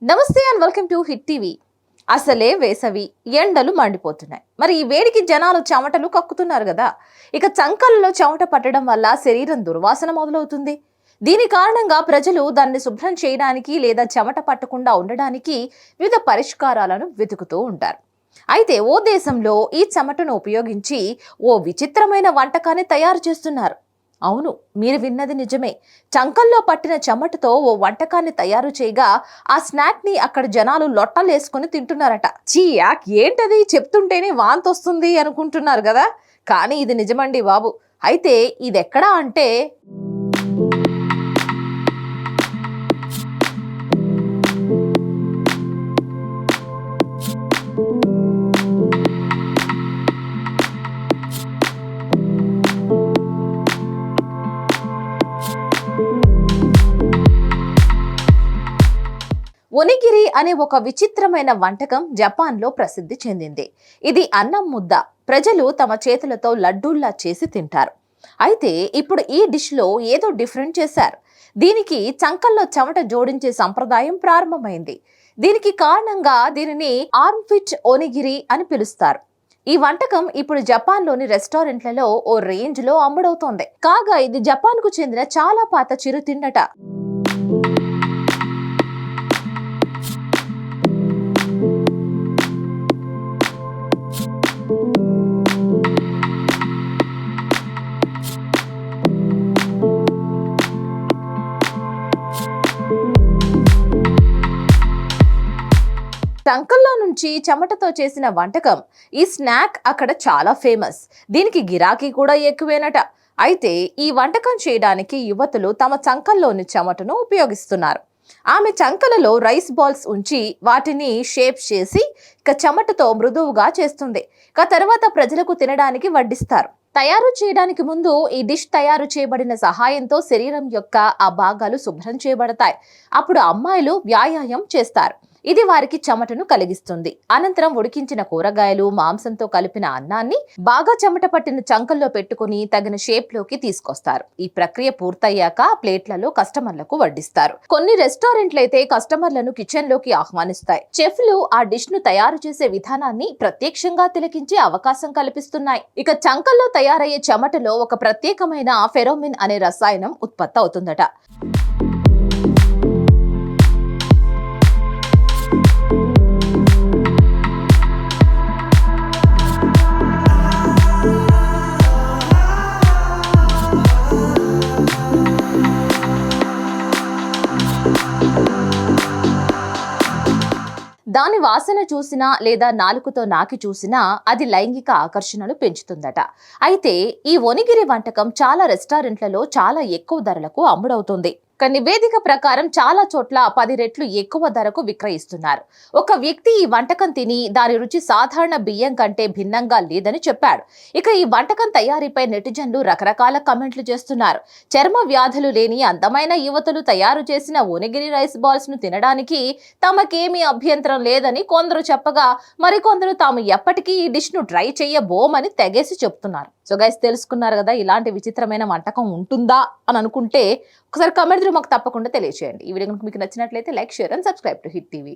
నమస్తే and welcome to hit TV. అసలే వేసవి, ఎండలు మండిపోతున్నాయి. మరి ఈ వేడికి జనాలు చెమటలు కక్కుతున్నారు కదా. ఇక చంకల్లో చెమట పట్టడం వల్ల శరీరం దుర్వాసన మొదలవుతుంది. దీని కారణంగా ప్రజలు దాన్ని శుభ్రం చేయడానికి లేదా చెమట పట్టకుండా ఉండడానికి వివిధ పరిష్కారాలను వెతుకుతూ ఉంటారు. అయితే ఓ దేశంలో ఈ చెమటను ఉపయోగించి ఓ విచిత్రమైన వంటకాన్ని తయారు చేస్తున్నారు. అవును, మీరు విన్నది నిజమే. చంకల్లో పట్టిన చెమటతో ఓ వంటకాన్ని తయారు చేయగా ఆ స్నాక్ ని అక్కడ జనాలు లొట్టలేసుకుని తింటున్నారట. చీయాక్, ఏంటది చెప్తుంటేనే వాంతొస్తుంది అనుకుంటున్నారు కదా, కానీ ఇది నిజమండి బాబు. అయితే ఇదెక్కడా అంటే ఒనిగిరి అనే ఒక విచిత్రమైన వంటకం జపాన్లో ప్రసిద్ధి చెందింది. ఇది అన్నం ముద్ద. ప్రజలు తమ చేతులతో లడ్డూల్లా చేసి తింటారు. అయితే ఇప్పుడు ఈ డిష్లో ఏదో డిఫరెంట్ చేశారు. దీనికి చంకల్లో చెమట జోడించే సంప్రదాయం ప్రారంభమైంది. దీనికి కారణంగా దీనిని ఆర్మ్ఫిట్ ఒనిగిరి అని పిలుస్తారు. ఈ వంటకం ఇప్పుడు జపాన్లోని రెస్టారెంట్లలో ఓ రేంజ్లో అమ్ముడవుతోంది. కాగా ఇది జపాన్కు చెందిన చాలా పాత చిరుతిండట. చంకల్లో నుంచి చెమటతో చేసిన వంటకం ఈ స్నాక్ అక్కడ చాలా ఫేమస్. దీనికి గిరాకీ కూడా ఎక్కువేనట. అయితే ఈ వంటకం చేయడానికి యువతులు తమ చంకల్లోని చెమటను ఉపయోగిస్తున్నారు. ఆమె చంకలలో రైస్ బాల్స్ ఉంచి వాటిని షేప్ చేసి చెమటతో మృదువుగా చేస్తుంది. తర్వాత ప్రజలకు తినడానికి వడ్డిస్తారు. తయారు చేయడానికి ముందు ఈ డిష్ తయారు చేయబడిన సహాయంతో శరీరం యొక్క ఆ భాగాలు శుభ్రం చేయబడతాయి. అప్పుడు అమ్మాయిలు వ్యాయామం చేస్తారు. ఇది వారికి చెమటను కలిగిస్తుంది. అనంతరం ఉడికించిన కూరగాయలు, మాంసంతో కలిపిన అన్నాన్ని బాగా చెమట పట్టిన చంకల్లో పెట్టుకుని తగిన షేప్ లోకి తీసుకొస్తారు. ఈ ప్రక్రియ పూర్తయ్యాక ప్లేట్లలో కస్టమర్లకు వడ్డిస్తారు. కొన్ని రెస్టారెంట్లు అయితే కస్టమర్లను కిచెన్ లోకి ఆహ్వానిస్తాయి. చెఫ్లు ఆ డిష్ ను తయారు చేసే విధానాన్ని ప్రత్యక్షంగా తిలకించే అవకాశం కల్పిస్తున్నాయి. ఇక చంకల్లో తయారయ్యే చెమటలో ఒక ప్రత్యేకమైన ఫెరోమిన్ అనే రసాయనం ఉత్పత్తి అవుతుందట. దాని వాసన చూసినా లేదా నాలుకతో నాకి చూసినా అది లైంగిక ఆకర్షణను పెంచుతుందట. అయితే ఈ ఒనిగిరి వంటకం చాలా రెస్టారెంట్లలో చాలా ఎక్కువ ధరలకు అమ్ముడవుతుంది. నివేదిక ప్రకారం చాలా చోట్ల 10 రెట్లు ఎక్కువ ధరకు విక్రయిస్తున్నారు. ఒక వ్యక్తి ఈ వంటకం తిని దాని రుచి సాధారణ బియ్యం కంటే భిన్నంగా లేదని చెప్పాడు. ఇక ఈ వంటకం తయారీపై నెటిజన్లు రకరకాల కమెంట్లు చేస్తున్నారు. చర్మ వ్యాధులు లేని అందమైన యువతులు తయారు చేసిన ఒనిగిరి రైస్ బాల్స్ ను తినడానికి తమకేమీ అభ్యంతరం లేదని కొందరు చెప్పగా, మరికొందరు తాము ఎప్పటికీ ఈ డిష్ ను ట్రై చేయబోమని తెగేసి చెప్తున్నారు. సో గైస్, తెలుసుకున్నారు కదా, ఇలాంటి విచిత్రమైన వంటకం ఉంటుందా అని అనుకుంటే ఒకసారి కమెంట్ మాకు తప్పకుండా తెలియజేయండి. ఈ వీడియో మీకు నచ్చినట్లయితే like, share and subscribe to hit TV.